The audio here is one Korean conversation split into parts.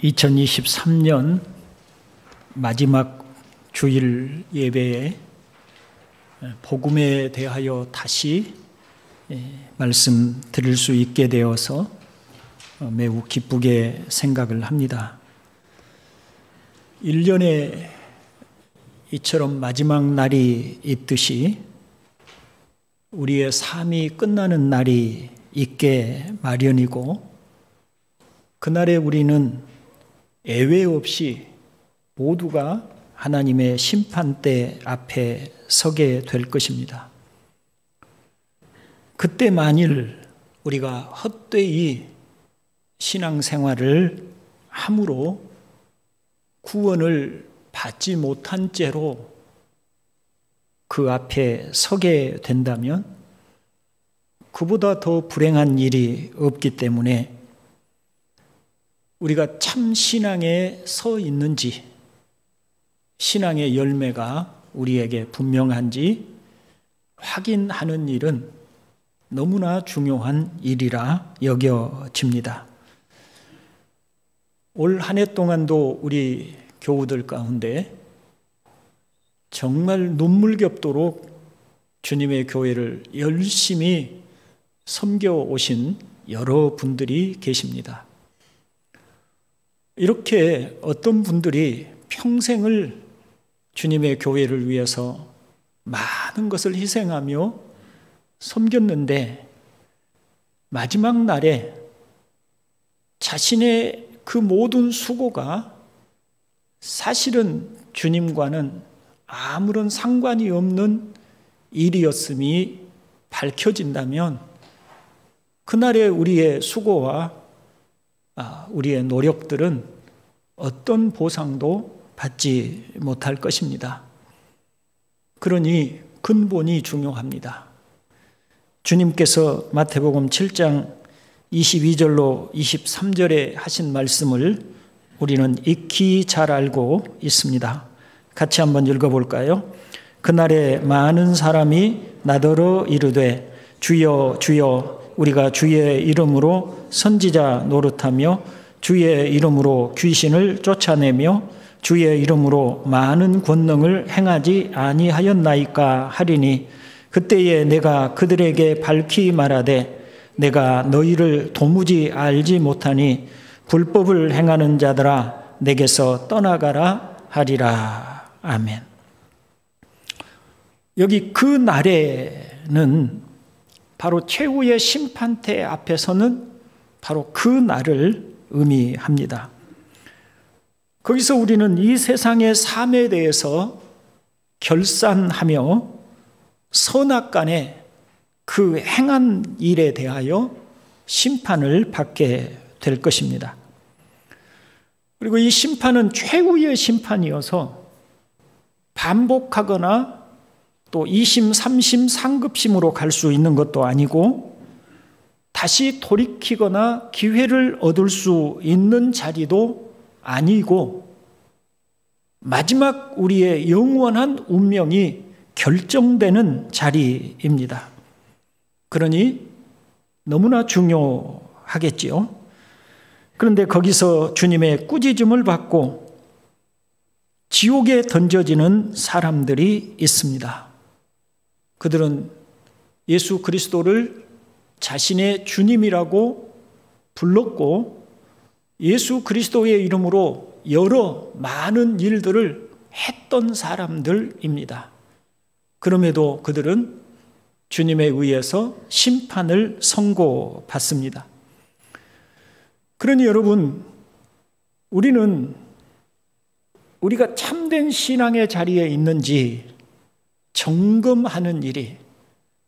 2023년 마지막 주일 예배에 복음에 대하여 다시 말씀드릴 수 있게 되어서 매우 기쁘게 생각을 합니다. 1년에 이처럼 마지막 날이 있듯이 우리의 삶이 끝나는 날이 있게 마련이고, 그날에 우리는 예외 없이 모두가 하나님의 심판대 앞에 서게 될 것입니다. 그때 만일 우리가 헛되이 신앙생활을 함으로 구원을 받지 못한 채로 그 앞에 서게 된다면 그보다 더 불행한 일이 없기 때문에 우리가 참 신앙에 서 있는지, 신앙의 열매가 우리에게 분명한지 확인하는 일은 너무나 중요한 일이라 여겨집니다. 올 한 해 동안도 우리 교우들 가운데 정말 눈물겹도록 주님의 교회를 열심히 섬겨오신 여러 분들이 계십니다. 이렇게 어떤 분들이 평생을 주님의 교회를 위해서 많은 것을 희생하며 섬겼는데 마지막 날에 자신의 그 모든 수고가 사실은 주님과는 아무런 상관이 없는 일이었음이 밝혀진다면 그날의 우리의 수고와 우리의 노력들은 어떤 보상도 받지 못할 것입니다. 그러니 근본이 중요합니다. 주님께서 마태복음 7장 22절로 23절에 하신 말씀을 우리는 익히 잘 알고 있습니다. 같이 한번 읽어볼까요? 그날에 많은 사람이 나더러 이르되 주여 주여 우리가 주의 이름으로 선지자 노릇하며 주의 이름으로 귀신을 쫓아내며 주의 이름으로 많은 권능을 행하지 아니하였나이까 하리니 그때에 내가 그들에게 밝히 말하되 내가 너희를 도무지 알지 못하니 불법을 행하는 자들아 내게서 떠나가라 하리라. 아멘. 여기 그 날에는 바로 최후의 심판대 앞에서는 바로 그 날을 의미합니다. 거기서 우리는 이 세상의 삶에 대해서 결산하며 선악간에 그 행한 일에 대하여 심판을 받게 될 것입니다. 그리고 이 심판은 최후의 심판이어서 반복하거나 또 2심, 3심, 상급심으로 갈 수 있는 것도 아니고 다시 돌이키거나 기회를 얻을 수 있는 자리도 아니고 마지막 우리의 영원한 운명이 결정되는 자리입니다. 그러니 너무나 중요하겠지요. 그런데 거기서 주님의 꾸짖음을 받고 지옥에 던져지는 사람들이 있습니다. 그들은 예수 그리스도를 자신의 주님이라고 불렀고 예수 그리스도의 이름으로 여러 많은 일들을 했던 사람들입니다. 그럼에도 그들은 주님에 의해서 심판을 선고받습니다. 그러니 여러분, 우리가 참된 신앙의 자리에 있는지 점검하는 일이,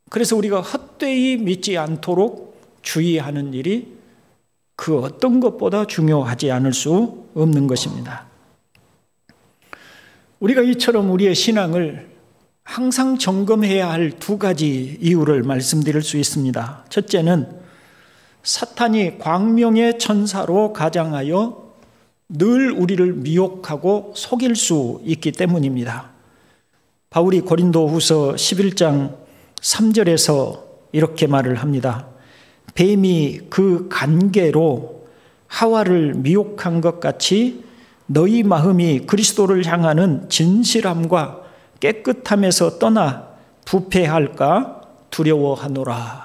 그래서 우리가 헛되이 믿지 않도록 주의하는 일이 그 어떤 것보다 중요하지 않을 수 없는 것입니다. 우리가 이처럼 우리의 신앙을 항상 점검해야 할 두 가지 이유를 말씀드릴 수 있습니다. 첫째는 사탄이 광명의 천사로 가장하여 늘 우리를 미혹하고 속일 수 있기 때문입니다. 바울이 고린도후서 11장 3절에서 이렇게 말을 합니다. 뱀이 그 관계로 하와를 미혹한 것 같이 너희 마음이 그리스도를 향하는 진실함과 깨끗함에서 떠나 부패할까 두려워하노라.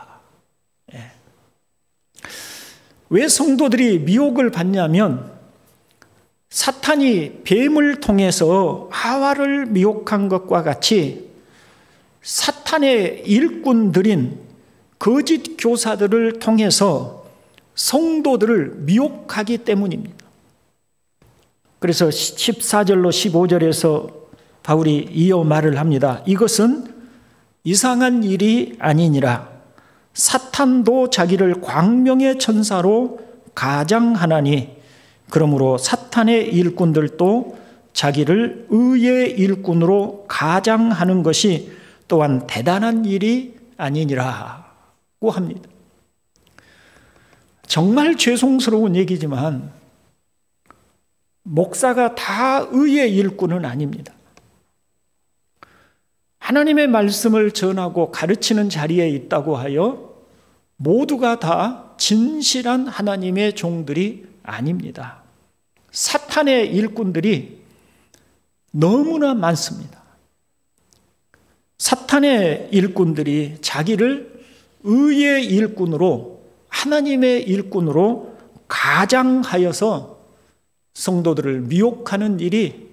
왜 성도들이 미혹을 받냐면 사탄이 뱀을 통해서 하와를 미혹한 것과 같이 사탄의 일꾼들인 거짓 교사들을 통해서 성도들을 미혹하기 때문입니다. 그래서 14절로 15절에서 바울이 이어 말을 합니다. 이것은 이상한 일이 아니니라. 사탄도 자기를 광명의 천사로 가장하나니 그러므로 사탄의 일꾼들도 자기를 의의 일꾼으로 가장하는 것이 또한 대단한 일이 아니니라고 합니다. 정말 죄송스러운 얘기지만 목사가 다 의의 일꾼은 아닙니다. 하나님의 말씀을 전하고 가르치는 자리에 있다고 하여 모두가 다 진실한 하나님의 종들이 아닙니다. 사탄의 일꾼들이 너무나 많습니다. 사탄의 일꾼들이 자기를 의의 일꾼으로, 하나님의 일꾼으로 가장하여서 성도들을 미혹하는 일이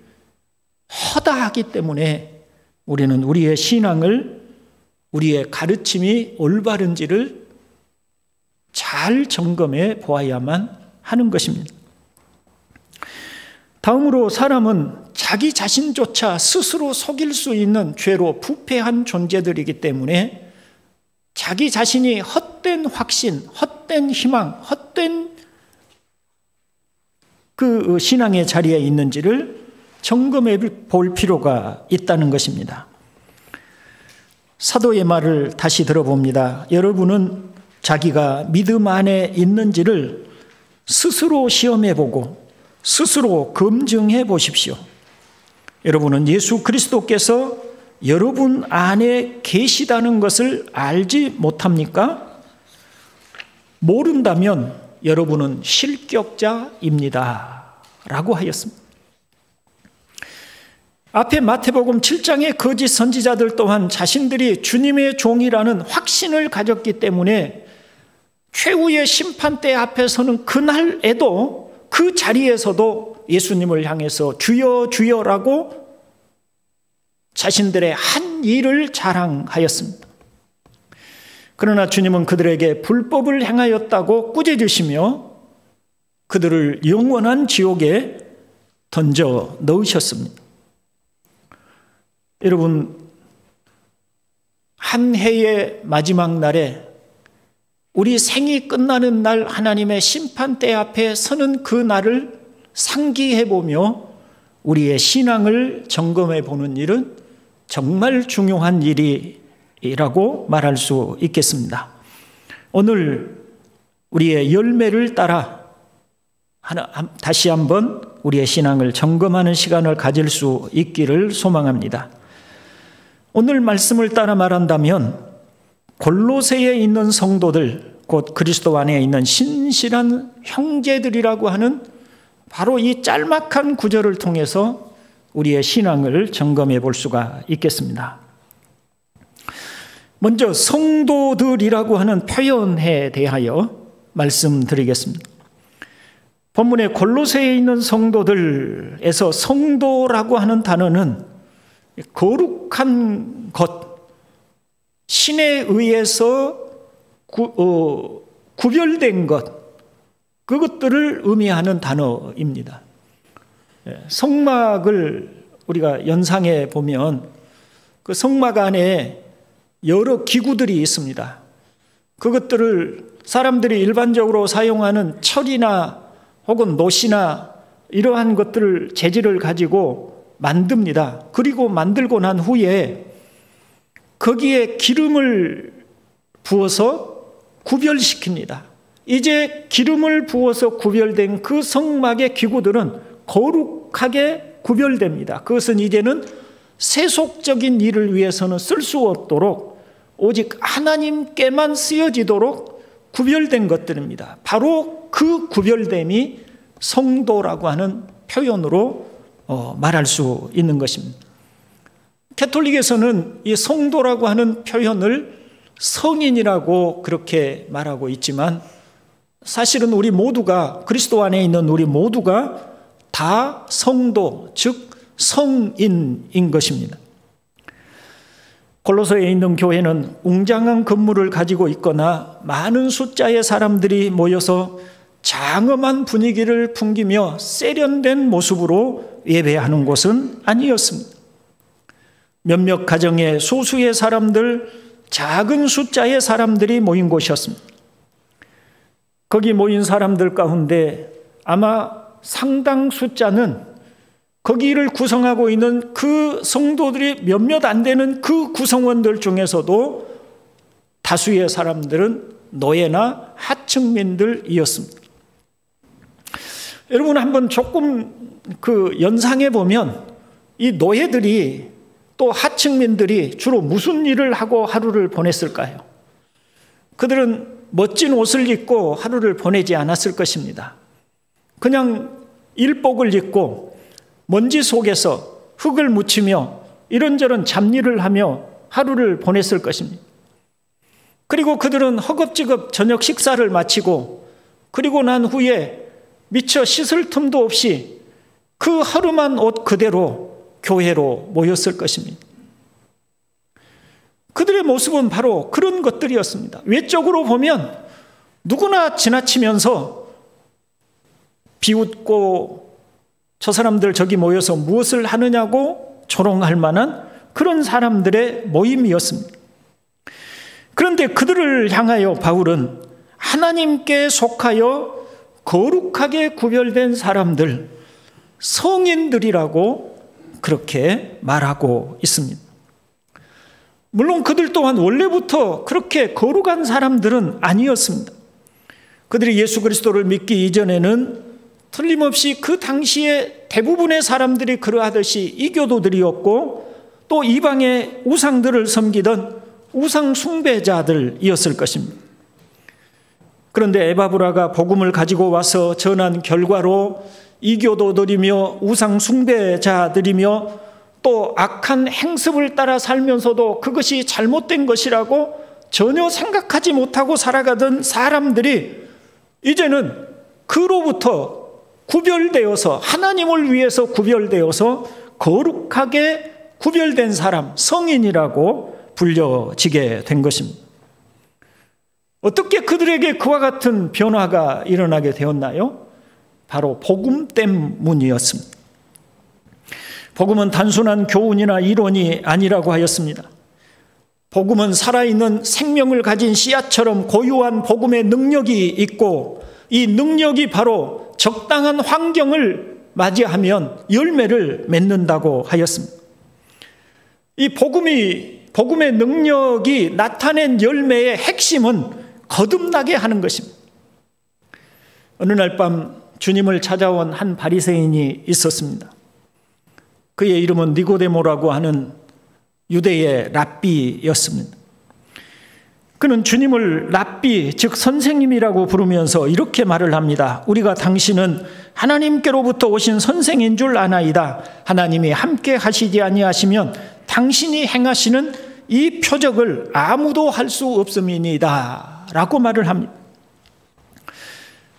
허다하기 때문에 우리는 우리의 신앙을, 우리의 가르침이 올바른지를 잘 점검해 보아야만 하는 것입니다. 다음으로 사람은 자기 자신조차 스스로 속일 수 있는 죄로 부패한 존재들이기 때문에 자기 자신이 헛된 확신, 헛된 희망, 헛된 그 신앙의 자리에 있는지를 점검해 볼 필요가 있다는 것입니다. 사도의 말을 다시 들어봅니다. 여러분은 자기가 믿음 안에 있는지를 스스로 시험해 보고 스스로 검증해 보십시오. 여러분은 예수 그리스도께서 여러분 안에 계시다는 것을 알지 못합니까? 모른다면 여러분은 실격자입니다. 라고 하였습니다. 앞에 마태복음 7장의 거짓 선지자들 또한 자신들이 주님의 종이라는 확신을 가졌기 때문에 최후의 심판대 앞에 서는 그날에도 그 자리에서도 예수님을 향해서 주여 주여라고 자신들의 한 일을 자랑하였습니다. 그러나 주님은 그들에게 불법을 행하였다고 꾸짖으시며 그들을 영원한 지옥에 던져 넣으셨습니다. 여러분, 한 해의 마지막 날에 우리 생이 끝나는 날 하나님의 심판대 앞에 서는 그 날을 상기해 보며 우리의 신앙을 점검해 보는 일은 정말 중요한 일이라고 말할 수 있겠습니다. 오늘 우리의 열매를 따라 다시 한번 우리의 신앙을 점검하는 시간을 가질 수 있기를 소망합니다. 오늘 말씀을 따라 말한다면 골로새에 있는 성도들, 곧 그리스도 안에 있는 신실한 형제들이라고 하는 바로 이 짤막한 구절을 통해서 우리의 신앙을 점검해 볼 수가 있겠습니다. 먼저 성도들이라고 하는 표현에 대하여 말씀드리겠습니다. 본문의 골로새에 있는 성도들에서 성도라고 하는 단어는 거룩한 것, 신에 의해서 구별된 것, 그것들을 의미하는 단어입니다. 성막을 우리가 연상해 보면 그 성막 안에 여러 기구들이 있습니다. 그것들을 사람들이 일반적으로 사용하는 철이나 혹은 노시나 이러한 것들을 재질을 가지고 만듭니다. 그리고 만들고 난 후에 거기에 기름을 부어서 구별시킵니다. 이제 기름을 부어서 구별된 그 성막의 기구들은 거룩하게 구별됩니다. 그것은 이제는 세속적인 일을 위해서는 쓸 수 없도록 오직 하나님께만 쓰여지도록 구별된 것들입니다. 바로 그 구별됨이 성도라고 하는 표현으로 말할 수 있는 것입니다. 가톨릭에서는 이 성도라고 하는 표현을 성인이라고 그렇게 말하고 있지만, 사실은 우리 모두가, 그리스도 안에 있는 우리 모두가 다 성도, 즉 성인인 것입니다. 골로새에 있는 교회는 웅장한 건물을 가지고 있거나 많은 숫자의 사람들이 모여서 장엄한 분위기를 풍기며 세련된 모습으로 예배하는 곳은 아니었습니다. 몇몇 가정의 소수의 사람들, 작은 숫자의 사람들이 모인 곳이었습니다. 거기 모인 사람들 가운데 아마 상당 숫자는 거기를 구성하고 있는 그 성도들이 몇몇 안 되는 그 구성원들 중에서도 다수의 사람들은 노예나 하층민들이었습니다. 여러분, 한번 조금 연상해 보면 이 노예들이 또 하층민들이 주로 무슨 일을 하고 하루를 보냈을까요? 그들은 멋진 옷을 입고 하루를 보내지 않았을 것입니다. 그냥 일복을 입고 먼지 속에서 흙을 묻히며 이런저런 잡일을 하며 하루를 보냈을 것입니다. 그리고 그들은 허겁지겁 저녁 식사를 마치고 그리고 난 후에 미처 씻을 틈도 없이 그 하루만 옷 그대로 교회로 모였을 것입니다. 그들의 모습은 바로 그런 것들이었습니다. 외적으로 보면 누구나 지나치면서 비웃고 저 사람들 저기 모여서 무엇을 하느냐고 조롱할 만한 그런 사람들의 모임이었습니다. 그런데 그들을 향하여 바울은 하나님께 속하여 거룩하게 구별된 사람들, 성인들이라고 그렇게 말하고 있습니다. 물론 그들 또한 원래부터 그렇게 거룩한 사람들은 아니었습니다. 그들이 예수 그리스도를 믿기 이전에는 틀림없이 그 당시에 대부분의 사람들이 그러하듯이 이교도들이었고 또 이방의 우상들을 섬기던 우상 숭배자들이었을 것입니다. 그런데 에바브라가 복음을 가지고 와서 전한 결과로 이교도들이며 우상 숭배자들이며 또 악한 행습을 따라 살면서도 그것이 잘못된 것이라고 전혀 생각하지 못하고 살아가던 사람들이 이제는 그로부터 구별되어서 하나님을 위해서 구별되어서 거룩하게 구별된 사람, 성인이라고 불려지게 된 것입니다. 어떻게 그들에게 그와 같은 변화가 일어나게 되었나요? 바로 복음 때문이었습니다. 복음은 단순한 교훈이나 이론이 아니라고 하였습니다. 복음은 살아있는 생명을 가진 씨앗처럼 고유한 복음의 능력이 있고 이 능력이 바로 적당한 환경을 맞이하면 열매를 맺는다고 하였습니다. 이 복음의 능력이 나타낸 열매의 핵심은 거듭나게 하는 것입니다. 어느 날 밤 주님을 찾아온 한 바리새인이 있었습니다. 그의 이름은 니고데모라고 하는 유대의 랍비였습니다. 그는 주님을 랍비, 즉 선생님이라고 부르면서 이렇게 말을 합니다. 우리가 당신은 하나님께로부터 오신 선생인 줄 아나이다. 하나님이 함께 하시지 아니하시면 당신이 행하시는 이 표적을 아무도 할 수 없음이니이다 라고 말을 합니다.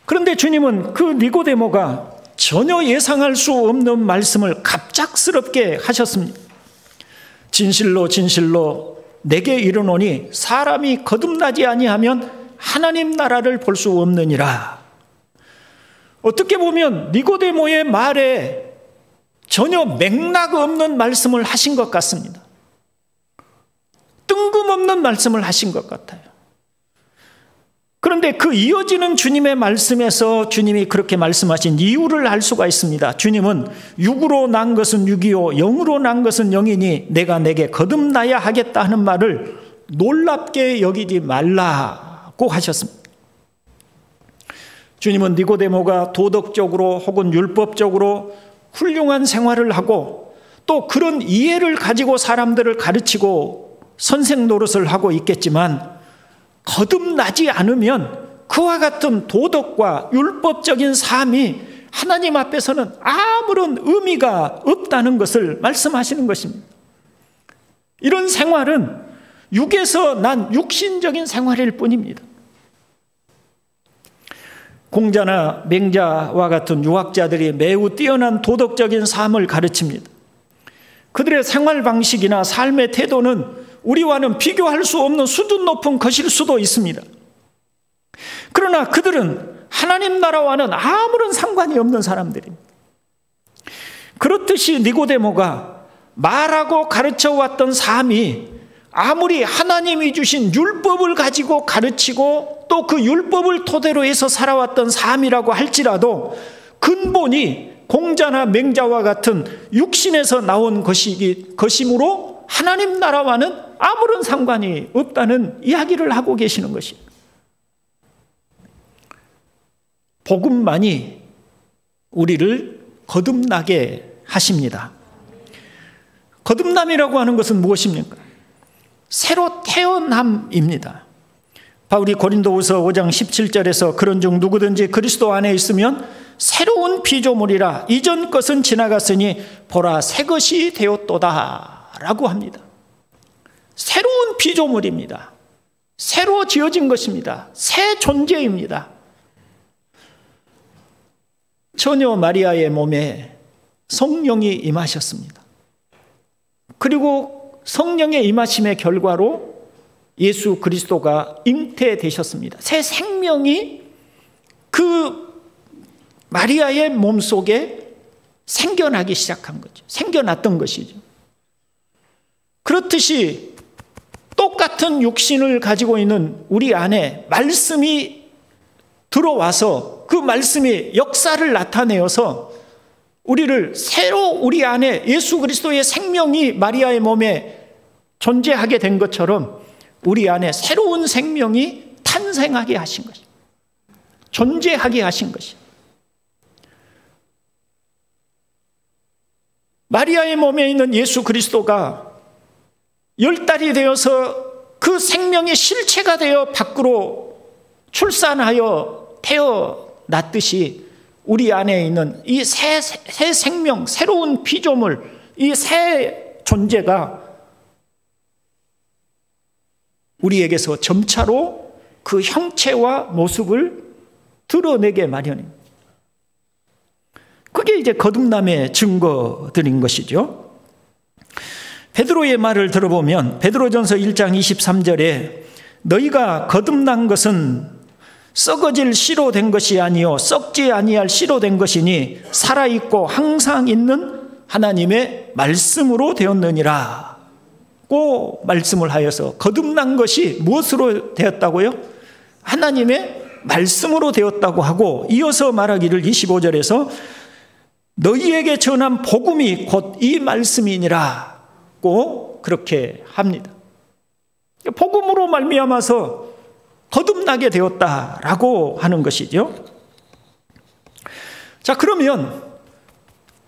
그런데 주님은 그 니고데모가 전혀 예상할 수 없는 말씀을 갑작스럽게 하셨습니다. 진실로 진실로 내게 이르노니 사람이 거듭나지 아니하면 하나님 나라를 볼 수 없느니라. 어떻게 보면 니고데모의 말에 전혀 맥락 없는 말씀을 하신 것 같습니다. 뜬금없는 말씀을 하신 것 같아요. 그런데 그 이어지는 주님의 말씀에서 주님이 그렇게 말씀하신 이유를 알 수가 있습니다. 주님은 육으로 난 것은 육이요 영으로 난 것은 영이니 내가 내게 거듭나야 하겠다 하는 말을 놀랍게 여기지 말라고 하셨습니다. 주님은 니고데모가 도덕적으로 혹은 율법적으로 훌륭한 생활을 하고 또 그런 이해를 가지고 사람들을 가르치고 선생 노릇을 하고 있겠지만 거듭나지 않으면 그와 같은 도덕과 율법적인 삶이 하나님 앞에서는 아무런 의미가 없다는 것을 말씀하시는 것입니다. 이런 생활은 육에서 난 육신적인 생활일 뿐입니다. 공자나 맹자와 같은 유학자들이 매우 뛰어난 도덕적인 삶을 가르칩니다. 그들의 생활 방식이나 삶의 태도는 우리와는 비교할 수 없는 수준 높은 것일 수도 있습니다. 그러나 그들은 하나님 나라와는 아무런 상관이 없는 사람들입니다. 그렇듯이 니고데모가 말하고 가르쳐 왔던 삶이 아무리 하나님이 주신 율법을 가지고 가르치고 또 그 율법을 토대로 해서 살아왔던 삶이라고 할지라도 근본이 공자나 맹자와 같은 육신에서 나온 것이므로 하나님 나라와는 아무런 상관이 없다는 이야기를 하고 계시는 것입니다. 복음만이 우리를 거듭나게 하십니다. 거듭남이라고 하는 것은 무엇입니까? 새로 태어남입니다. 바울이 고린도후서 5장 17절에서 그런즉 누구든지 그리스도 안에 있으면 새로운 피조물이라 이전 것은 지나갔으니 보라 새 것이 되었도다 라고 합니다. 새로운 피조물입니다. 새로 지어진 것입니다. 새 존재입니다. 처녀 마리아의 몸에 성령이 임하셨습니다. 그리고 성령의 임하심의 결과로 예수 그리스도가 잉태되셨습니다. 새 생명이 그 마리아의 몸속에 생겨나기 시작한 거죠. 생겨났던 것이죠. 그렇듯이 똑같은 육신을 가지고 있는 우리 안에 말씀이 들어와서 그 말씀이 역사를 나타내어서 우리를 새로 우리 안에 예수 그리스도의 생명이 마리아의 몸에 존재하게 된 것처럼 우리 안에 새로운 생명이 탄생하게 하신 것입니다. 존재하게 하신 것입니다. 마리아의 몸에 있는 예수 그리스도가 10달이 되어서 그 생명의 실체가 되어 밖으로 출산하여 태어났듯이 우리 안에 있는 이 새 생명, 새로운 피조물, 이 새 존재가 우리에게서 점차로 그 형체와 모습을 드러내게 마련입니다. 그게 이제 거듭남의 증거들인 것이죠. 베드로의 말을 들어보면 베드로전서 1장 23절에 너희가 거듭난 것은 썩어질 씨로 된 것이 아니요 썩지 아니할 씨로 된 것이니 살아있고 항상 있는 하나님의 말씀으로 되었느니라 고 말씀을 하여서 거듭난 것이 무엇으로 되었다고요? 하나님의 말씀으로 되었다고 하고 이어서 말하기를 25절에서 너희에게 전한 복음이 곧 이 말씀이니라 고 그렇게 합니다. 복음으로 말미암아서 거듭나게 되었다라고 하는 것이죠. 자, 그러면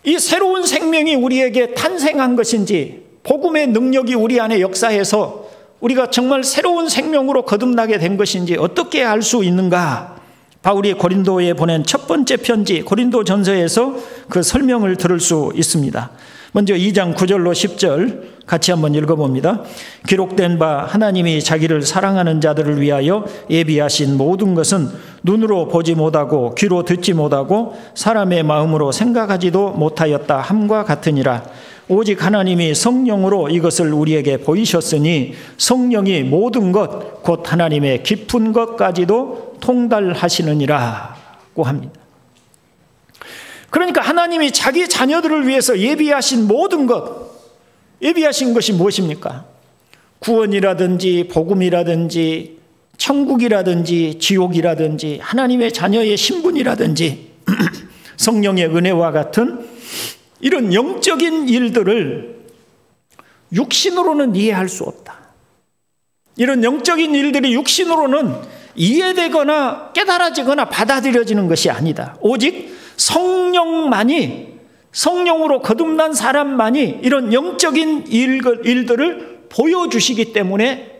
이 새로운 생명이 우리에게 탄생한 것인지 복음의 능력이 우리 안에 역사해서 우리가 정말 새로운 생명으로 거듭나게 된 것인지 어떻게 알 수 있는가? 바울이 고린도에 보낸 첫 번째 편지 고린도전서에서 그 설명을 들을 수 있습니다. 먼저 2장 9절로 10절 같이 한번 읽어봅니다. 기록된 바 하나님이 자기를 사랑하는 자들을 위하여 예비하신 모든 것은 눈으로 보지 못하고 귀로 듣지 못하고 사람의 마음으로 생각하지도 못하였다 함과 같으니라. 오직 하나님이 성령으로 이것을 우리에게 보이셨으니 성령이 모든 것 곧 하나님의 깊은 것까지도 통달하시느니라고 합니다. 그러니까 하나님이 자기 자녀들을 위해서 예비하신 모든 것, 예비하신 것이 무엇입니까? 구원이라든지 복음이라든지 천국이라든지 지옥이라든지 하나님의 자녀의 신분이라든지 성령의 은혜와 같은 이런 영적인 일들을 육신으로는 이해할 수 없다. 이런 영적인 일들이 육신으로는 이해되거나 깨달아지거나 받아들여지는 것이 아니다. 오직 성령만이, 성령으로 거듭난 사람만이 이런 영적인 일들을 보여주시기 때문에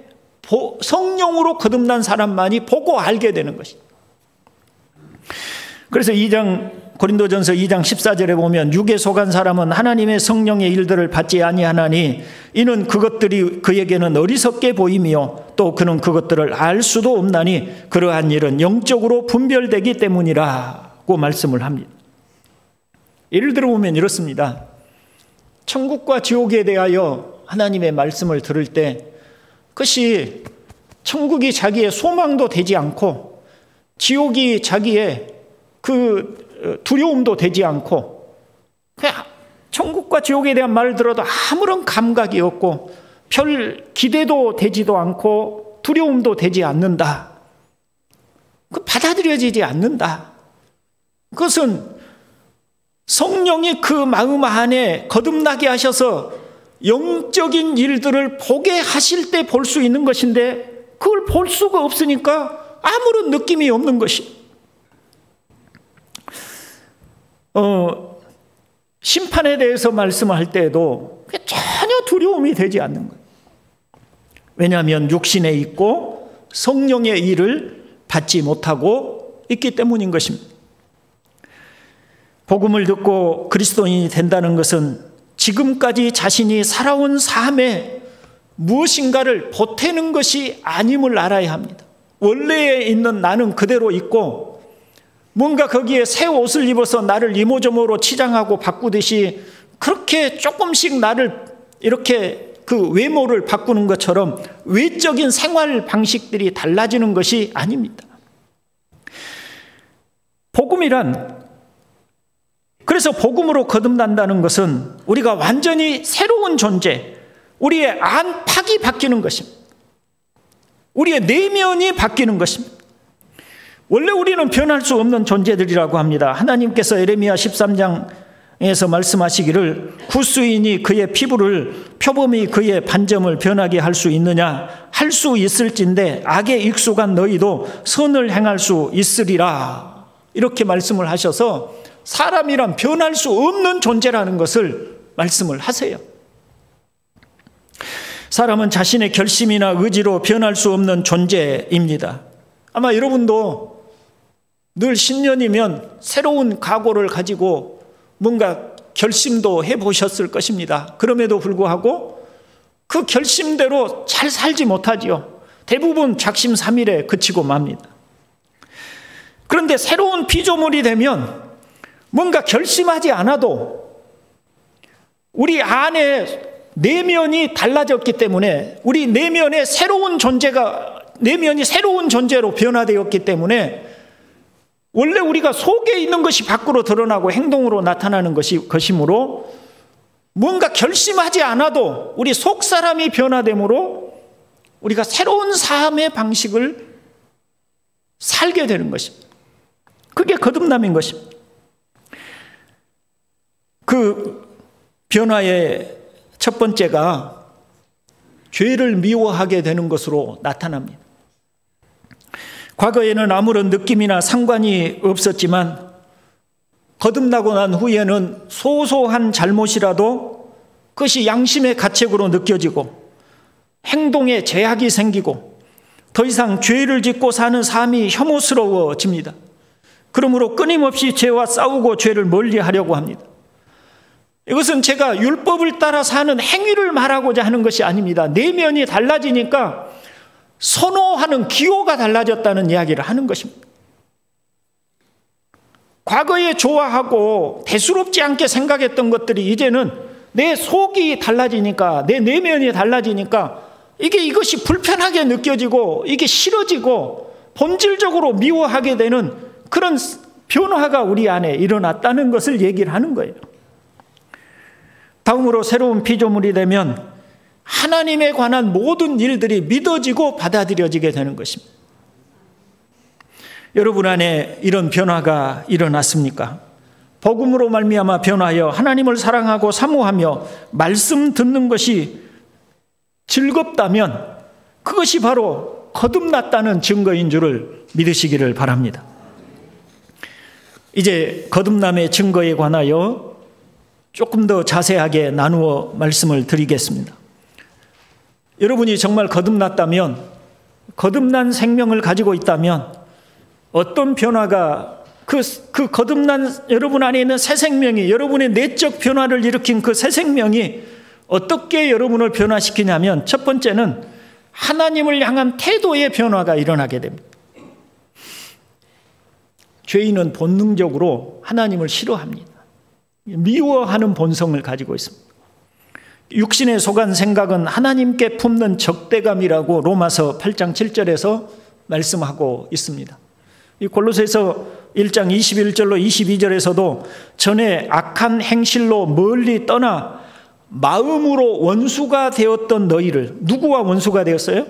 성령으로 거듭난 사람만이 보고 알게 되는 것입니다. 그래서 고린도전서 2장 14절에 보면 육에 속한 사람은 하나님의 성령의 일들을 받지 아니하나니 이는 그것들이 그에게는 어리석게 보이며 또 그는 그것들을 알 수도 없나니 그러한 일은 영적으로 분별되기 때문이라고 말씀을 합니다. 예를 들어 보면 이렇습니다. 천국과 지옥에 대하여 하나님의 말씀을 들을 때 그것이 천국이 자기의 소망도 되지 않고 지옥이 자기의 그 두려움도 되지 않고 그냥 천국과 지옥에 대한 말을 들어도 아무런 감각이 없고 별 기대도 되지도 않고 두려움도 되지 않는다. 받아들여지지 않는다. 그것은 성령이 그 마음 안에 거듭나게 하셔서 영적인 일들을 보게 하실 때 볼 수 있는 것인데 그걸 볼 수가 없으니까 아무런 느낌이 없는 것이. 심판에 대해서 말씀할 때에도 전혀 두려움이 되지 않는 거예요. 왜냐하면 육신에 있고 성령의 일을 받지 못하고 있기 때문인 것입니다. 복음을 듣고 그리스도인이 된다는 것은 지금까지 자신이 살아온 삶에 무엇인가를 보태는 것이 아님을 알아야 합니다. 원래에 있는 나는 그대로 있고 뭔가 거기에 새 옷을 입어서 나를 이모저모로 치장하고 바꾸듯이 그렇게 조금씩 나를 이렇게 그 외모를 바꾸는 것처럼 외적인 생활 방식들이 달라지는 것이 아닙니다. 복음이란, 그래서 복음으로 거듭난다는 것은 우리가 완전히 새로운 존재, 우리의 안팎이 바뀌는 것입니다. 우리의 내면이 바뀌는 것입니다. 원래 우리는 변할 수 없는 존재들이라고 합니다. 하나님께서 에레미야 13장에서 말씀하시기를 구수인이 그의 피부를 표범이 그의 반점을 변하게 할 수 있느냐? 할 수 있을진데 악에 익숙한 너희도 선을 행할 수 있으리라. 이렇게 말씀을 하셔서 사람이란 변할 수 없는 존재라는 것을 말씀을 하세요. 사람은 자신의 결심이나 의지로 변할 수 없는 존재입니다. 아마 여러분도 늘 신년이면 새로운 각오를 가지고 뭔가 결심도 해보셨을 것입니다. 그럼에도 불구하고 그 결심대로 잘 살지 못하지요. 대부분 작심삼일에 그치고 맙니다. 그런데 새로운 피조물이 되면 뭔가 결심하지 않아도 우리 안에 내면이 달라졌기 때문에 우리 내면에 내면이 새로운 존재로 변화되었기 때문에 원래 우리가 속에 있는 것이 밖으로 드러나고 행동으로 나타나는 것이므로 뭔가 결심하지 않아도 우리 속 사람이 변화되므로 우리가 새로운 삶의 방식을 살게 되는 것입니다. 그게 거듭남인 것입니다. 그 변화의 첫 번째가 죄를 미워하게 되는 것으로 나타납니다. 과거에는 아무런 느낌이나 상관이 없었지만 거듭나고 난 후에는 소소한 잘못이라도 그것이 양심의 가책으로 느껴지고 행동에 제약이 생기고 더 이상 죄를 짓고 사는 삶이 혐오스러워집니다. 그러므로 끊임없이 죄와 싸우고 죄를 멀리하려고 합니다. 이것은 제가 율법을 따라 사는 행위를 말하고자 하는 것이 아닙니다. 내면이 달라지니까 선호하는 기호가 달라졌다는 이야기를 하는 것입니다. 과거에 좋아하고 대수롭지 않게 생각했던 것들이 이제는 내 속이 달라지니까, 내 내면이 달라지니까 이것이 불편하게 느껴지고 이게 싫어지고 본질적으로 미워하게 되는 그런 변화가 우리 안에 일어났다는 것을 얘기를 하는 거예요. 다음으로 새로운 피조물이 되면 하나님에 관한 모든 일들이 믿어지고 받아들여지게 되는 것입니다. 여러분 안에 이런 변화가 일어났습니까? 복음으로 말미암아 변하여 하나님을 사랑하고 사모하며 말씀 듣는 것이 즐겁다면 그것이 바로 거듭났다는 증거인 줄을 믿으시기를 바랍니다. 이제 거듭남의 증거에 관하여 조금 더 자세하게 나누어 말씀을 드리겠습니다. 여러분이 정말 거듭났다면, 거듭난 생명을 가지고 있다면 어떤 변화가 그 거듭난 여러분 안에 있는 새 생명이, 여러분의 내적 변화를 일으킨 그 새 생명이 어떻게 여러분을 변화시키냐면, 첫 번째는 하나님을 향한 태도의 변화가 일어나게 됩니다. 죄인은 본능적으로 하나님을 싫어합니다. 미워하는 본성을 가지고 있습니다. 육신에 속한 생각은 하나님께 품는 적대감이라고 로마서 8장 7절에서 말씀하고 있습니다. 이 골로새서 1장 21절로 22절에서도 전에 악한 행실로 멀리 떠나 마음으로 원수가 되었던 너희를, 누구와 원수가 되었어요?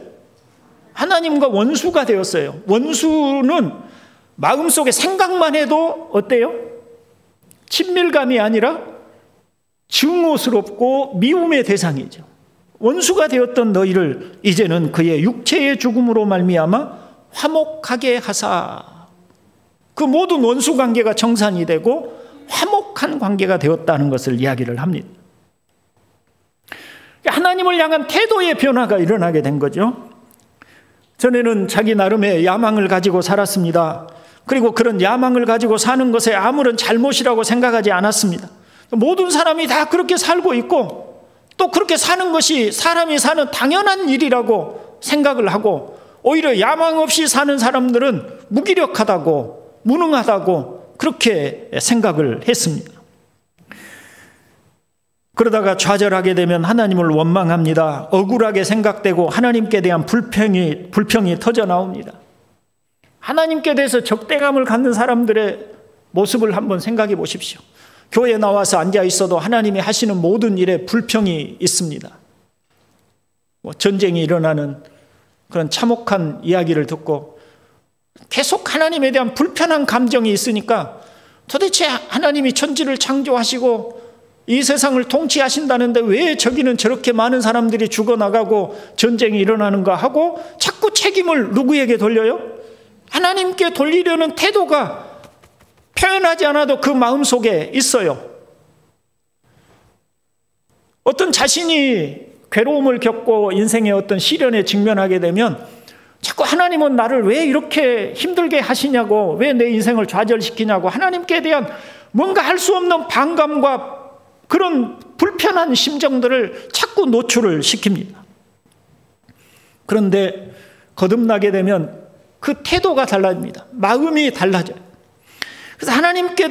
하나님과 원수가 되었어요. 원수는 마음속에 생각만 해도 어때요? 친밀감이 아니라 증오스럽고 미움의 대상이죠. 원수가 되었던 너희를 이제는 그의 육체의 죽음으로 말미암아 화목하게 하사. 그 모든 원수 관계가 정산이 되고 화목한 관계가 되었다는 것을 이야기를 합니다. 하나님을 향한 태도의 변화가 일어나게 된 거죠. 전에는 자기 나름의 야망을 가지고 살았습니다. 그리고 그런 야망을 가지고 사는 것에 아무런 잘못이라고 생각하지 않았습니다. 모든 사람이 다 그렇게 살고 있고 또 그렇게 사는 것이 사람이 사는 당연한 일이라고 생각을 하고, 오히려 야망 없이 사는 사람들은 무기력하다고, 무능하다고 그렇게 생각을 했습니다. 그러다가 좌절하게 되면 하나님을 원망합니다. 억울하게 생각되고 하나님께 대한 불평이 터져 나옵니다. 하나님께 대해서 적대감을 갖는 사람들의 모습을 한번 생각해 보십시오. 교회에 나와서 앉아 있어도 하나님이 하시는 모든 일에 불평이 있습니다. 전쟁이 일어나는 그런 참혹한 이야기를 듣고 계속 하나님에 대한 불편한 감정이 있으니까, 도대체 하나님이 천지를 창조하시고 이 세상을 통치하신다는데 왜 저기는 저렇게 많은 사람들이 죽어나가고 전쟁이 일어나는가 하고 자꾸 책임을 누구에게 돌려요? 하나님께 돌리려는 태도가 표현하지 않아도 그 마음속에 있어요. 어떤 자신이 괴로움을 겪고 인생의 어떤 시련에 직면하게 되면 자꾸 하나님은 나를 왜 이렇게 힘들게 하시냐고, 왜 내 인생을 좌절시키냐고 하나님께 대한 뭔가 할 수 없는 반감과 그런 불편한 심정들을 자꾸 노출을 시킵니다. 그런데 거듭나게 되면 그 태도가 달라집니다. 마음이 달라져요. 그래서 하나님께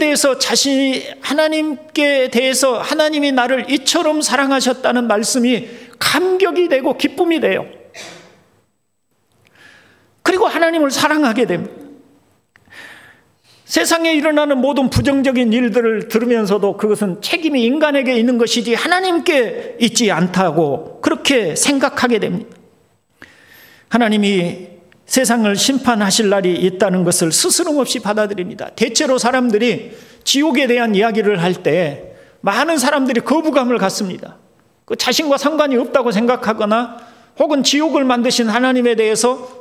대해서 하나님이 나를 이처럼 사랑하셨다는 말씀이 감격이 되고 기쁨이 돼요. 그리고 하나님을 사랑하게 됩니다. 세상에 일어나는 모든 부정적인 일들을 들으면서도 그것은 책임이 인간에게 있는 것이지 하나님께 있지 않다고 그렇게 생각하게 됩니다. 하나님이 세상을 심판하실 날이 있다는 것을 스스럼 없이 받아들입니다. 대체로 사람들이 지옥에 대한 이야기를 할 때 많은 사람들이 거부감을 갖습니다. 그 자신과 상관이 없다고 생각하거나 혹은 지옥을 만드신 하나님에 대해서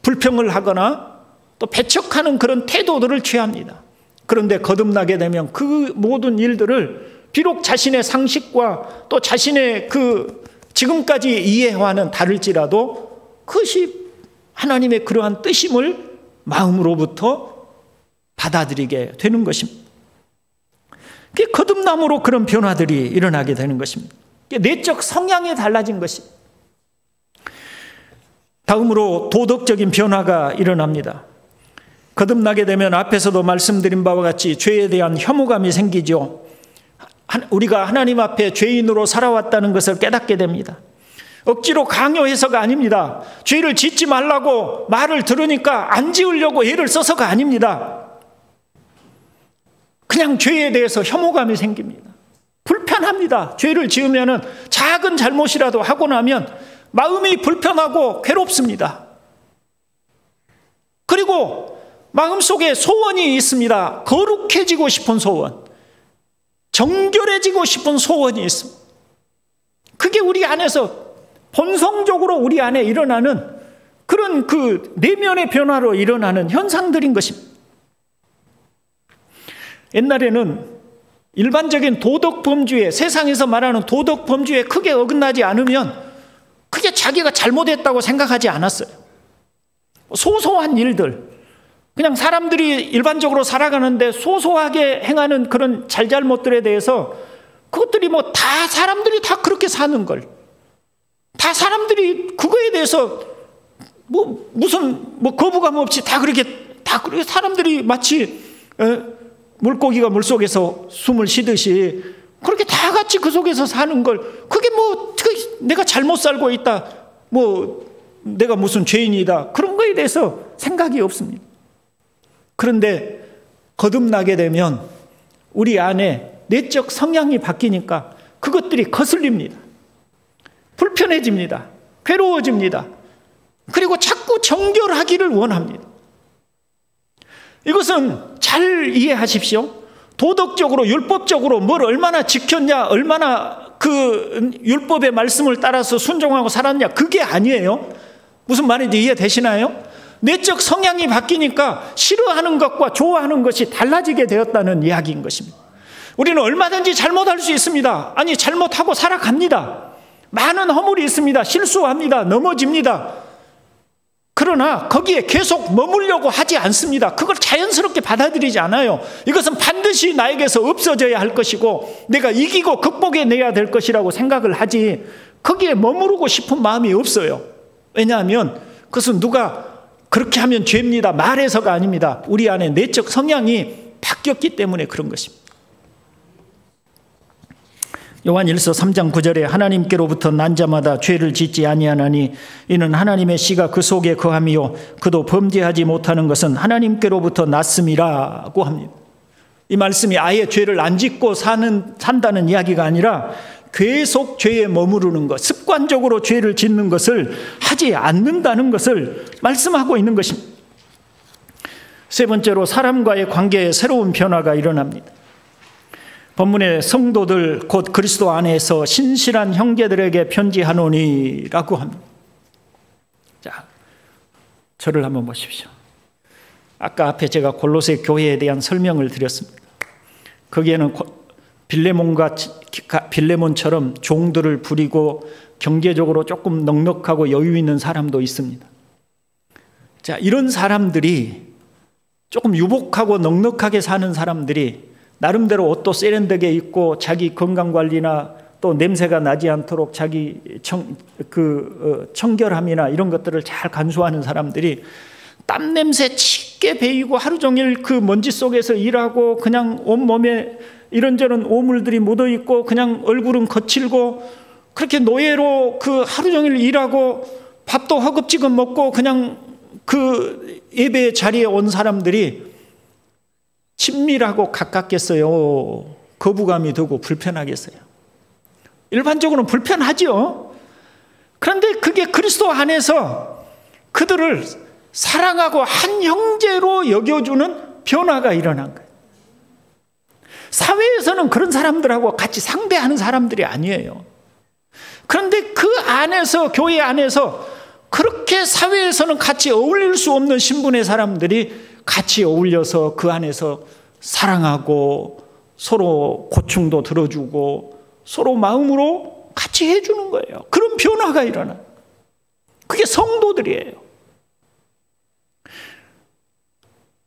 불평을 하거나 또 배척하는 그런 태도들을 취합니다. 그런데 거듭나게 되면 그 모든 일들을 비록 자신의 상식과 또 자신의 그 지금까지 이해와는 다를지라도 그것이 하나님의 그러한 뜻임을 마음으로부터 받아들이게 되는 것입니다. 그게 거듭남으로 그런 변화들이 일어나게 되는 것입니다. 내적 성향이 달라진 것입니다. 다음으로 도덕적인 변화가 일어납니다. 거듭나게 되면 앞에서도 말씀드린 바와 같이 죄에 대한 혐오감이 생기죠. 우리가 하나님 앞에 죄인으로 살아왔다는 것을 깨닫게 됩니다. 억지로 강요해서가 아닙니다. 죄를 짓지 말라고 말을 들으니까 안 지으려고 애를 써서가 아닙니다. 그냥 죄에 대해서 혐오감이 생깁니다. 불편합니다. 죄를 지으면 작은 잘못이라도 하고 나면 마음이 불편하고 괴롭습니다. 그리고 마음속에 소원이 있습니다. 거룩해지고 싶은 소원, 정결해지고 싶은 소원이 있습니다. 그게 우리 안에서 본성적으로 우리 안에 일어나는 그런 그 내면의 변화로 일어나는 현상들인 것입니다. 옛날에는 일반적인 도덕 범주에, 세상에서 말하는 도덕 범주에 크게 어긋나지 않으면 그게 자기가 잘못했다고 생각하지 않았어요. 소소한 일들, 그냥 사람들이 일반적으로 살아가는데 소소하게 행하는 그런 잘잘못들에 대해서 그것들이 뭐 다 사람들이 다 그렇게 사는 걸, 다 사람들이 그거에 대해서 뭐 무슨 뭐 거부감 없이 다 그렇게 사람들이 마치 물고기가 물속에서 숨을 쉬듯이 그렇게 다 같이 그 속에서 사는 걸, 그게 뭐 내가 잘못 살고 있다, 뭐 내가 무슨 죄인이다, 그런 거에 대해서 생각이 없습니다. 그런데 거듭나게 되면 우리 안에 내적 성향이 바뀌니까 그것들이 거슬립니다. 불편해집니다. 괴로워집니다. 그리고 자꾸 정결하기를 원합니다. 이것은 잘 이해하십시오. 도덕적으로 율법적으로 뭘 얼마나 지켰냐, 얼마나 그 율법의 말씀을 따라서 순종하고 살았냐, 그게 아니에요. 무슨 말인지 이해되시나요? 내적 성향이 바뀌니까 싫어하는 것과 좋아하는 것이 달라지게 되었다는 이야기인 것입니다. 우리는 얼마든지 잘못할 수 있습니다. 아니, 잘못하고 살아갑니다. 많은 허물이 있습니다. 실수합니다. 넘어집니다. 그러나 거기에 계속 머물려고 하지 않습니다. 그걸 자연스럽게 받아들이지 않아요. 이것은 반드시 나에게서 없어져야 할 것이고 내가 이기고 극복해내야 될 것이라고 생각을 하지, 거기에 머무르고 싶은 마음이 없어요. 왜냐하면 그것은 누가 그렇게 하면 죄입니다 말해서가 아닙니다. 우리 안에 내적 성향이 바뀌었기 때문에 그런 것입니다. 요한일서 3장 9절에 하나님께로부터 난 자마다 죄를 짓지 아니하나니 이는 하나님의 씨가 그 속에 거함이요 그도 범죄하지 못하는 것은 하나님께로부터 났음이라고 합니다. 이 말씀이 아예 죄를 안 짓고 산다는 이야기가 아니라 계속 죄에 머무르는 것, 습관적으로 죄를 짓는 것을 하지 않는다는 것을 말씀하고 있는 것입니다. 세 번째로 사람과의 관계에 새로운 변화가 일어납니다. 본문의 성도들 곧 그리스도 안에서 신실한 형제들에게 편지하노니라고 합니다. 자, 저를 한번 보십시오. 아까 앞에 제가 골로새 교회에 대한 설명을 드렸습니다. 거기에는 빌레몬처럼 종들을 부리고 경제적으로 조금 넉넉하고 여유 있는 사람도 있습니다. 자, 이런 사람들이 조금 유복하고 넉넉하게 사는 사람들이 나름대로 옷도 세련되게 입고 자기 건강관리나 또 냄새가 나지 않도록 자기 청결함이나 이런 것들을 잘 간수하는 사람들이 땀 냄새 짙게 배이고 하루 종일 그 먼지 속에서 일하고 그냥 온몸에 이런저런 오물들이 묻어있고 그냥 얼굴은 거칠고 그렇게 노예로 그 하루 종일 일하고 밥도 허겁지겁 먹고 그냥 그 예배 자리에 온 사람들이 친밀하고 가깝겠어요? 거부감이 들고 불편하겠어요? 일반적으로는 불편하죠. 그런데 그게 그리스도 안에서 그들을 사랑하고 한 형제로 여겨주는 변화가 일어난 거예요. 사회에서는 그런 사람들하고 같이 상대하는 사람들이 아니에요. 그런데 그 안에서, 교회 안에서 그렇게 사회에서는 같이 어울릴 수 없는 신분의 사람들이 같이 어울려서 그 안에서 사랑하고 서로 고충도 들어주고 서로 마음으로 같이 해주는 거예요. 그런 변화가 일어나요. 그게 성도들이에요.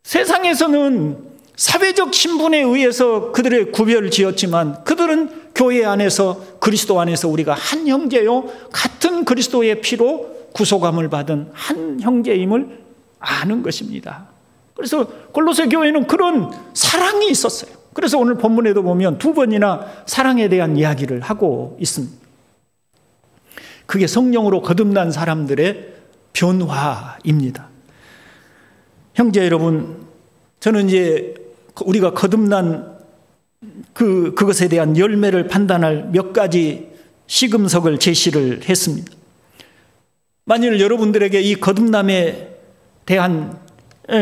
세상에서는 사회적 신분에 의해서 그들의 구별을 지었지만 그들은 교회 안에서 그리스도 안에서 우리가 한 형제요 같은 그리스도의 피로 구속함을 받은 한 형제임을 아는 것입니다. 그래서 골로새 교회는 그런 사랑이 있었어요. 그래서 오늘 본문에도 보면 2번이나 사랑에 대한 이야기를 하고 있습니다. 그게 성령으로 거듭난 사람들의 변화입니다. 형제 여러분, 저는 이제 우리가 거듭난 그것에 대한 열매를 판단할 몇 가지 시금석을 제시를 했습니다. 만일 여러분들에게 이 거듭남에 대한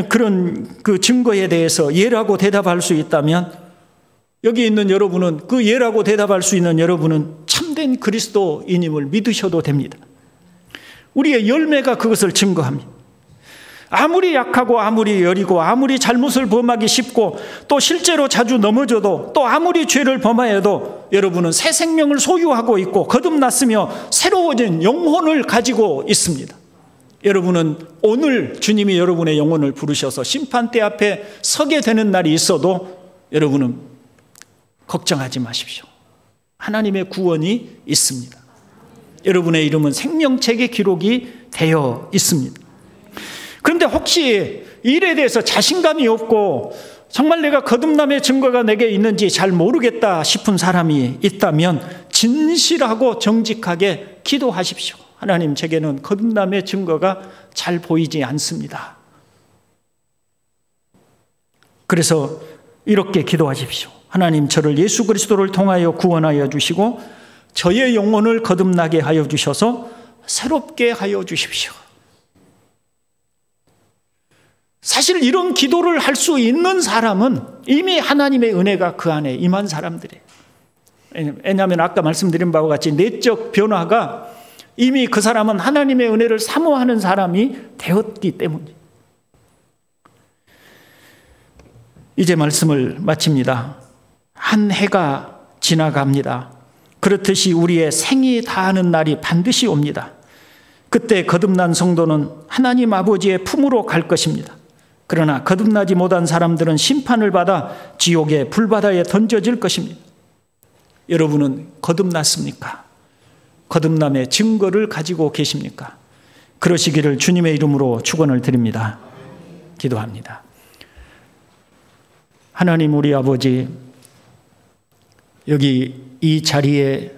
그런 그 증거에 대해서 예라고 대답할 수 있다면 여기 있는 여러분은, 그 예라고 대답할 수 있는 여러분은 참된 그리스도인임을 믿으셔도 됩니다. 우리의 열매가 그것을 증거합니다. 아무리 약하고 아무리 여리고 아무리 잘못을 범하기 쉽고 또 실제로 자주 넘어져도 또 아무리 죄를 범하여도 여러분은 새 생명을 소유하고 있고 거듭났으며 새로워진 영혼을 가지고 있습니다. 여러분은 오늘 주님이 여러분의 영혼을 부르셔서 심판대 앞에 서게 되는 날이 있어도 여러분은 걱정하지 마십시오. 하나님의 구원이 있습니다. 여러분의 이름은 생명책에 기록이 되어 있습니다. 그런데 혹시 일에 대해서 자신감이 없고 정말 내가 거듭남의 증거가 내게 있는지 잘 모르겠다 싶은 사람이 있다면 진실하고 정직하게 기도하십시오. 하나님, 제게는 거듭남의 증거가 잘 보이지 않습니다. 그래서 이렇게 기도하십시오. 하나님, 저를 예수 그리스도를 통하여 구원하여 주시고 저의 영혼을 거듭나게 하여 주셔서 새롭게 하여 주십시오. 사실 이런 기도를 할 수 있는 사람은 이미 하나님의 은혜가 그 안에 임한 사람들이에요. 왜냐하면 아까 말씀드린 바와 같이 내적 변화가 이미 그 사람은 하나님의 은혜를 사모하는 사람이 되었기 때문이에요. 이제 말씀을 마칩니다. 한 해가 지나갑니다. 그렇듯이 우리의 생이 다하는 날이 반드시 옵니다. 그때 거듭난 성도는 하나님 아버지의 품으로 갈 것입니다. 그러나 거듭나지 못한 사람들은 심판을 받아 지옥의 불바다에 던져질 것입니다. 여러분은 거듭났습니까? 거듭남의 증거를 가지고 계십니까? 그러시기를 주님의 이름으로 축원을 드립니다. 기도합니다. 하나님, 우리 아버지, 여기 이 자리에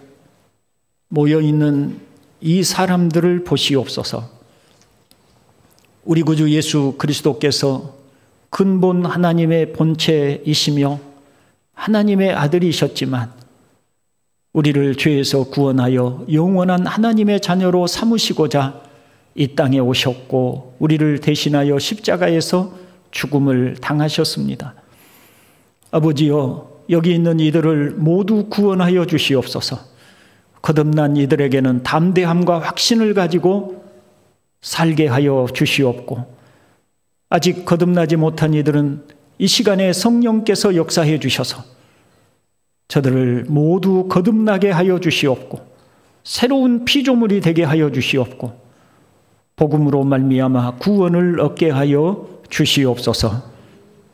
모여있는 이 사람들을 보시옵소서. 우리 구주 예수 그리스도께서 근본 하나님의 본체이시며 하나님의 아들이셨지만 우리를 죄에서 구원하여 영원한 하나님의 자녀로 삼으시고자 이 땅에 오셨고 우리를 대신하여 십자가에서 죽음을 당하셨습니다. 아버지여, 여기 있는 이들을 모두 구원하여 주시옵소서. 거듭난 이들에게는 담대함과 확신을 가지고 살게 하여 주시옵고, 아직 거듭나지 못한 이들은 이 시간에 성령께서 역사해 주셔서 저들을 모두 거듭나게 하여 주시옵고 새로운 피조물이 되게 하여 주시옵고 복음으로 말미암아 구원을 얻게 하여 주시옵소서.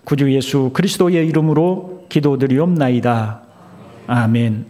구주 예수 그리스도의 이름으로 기도드리옵나이다. 아멘.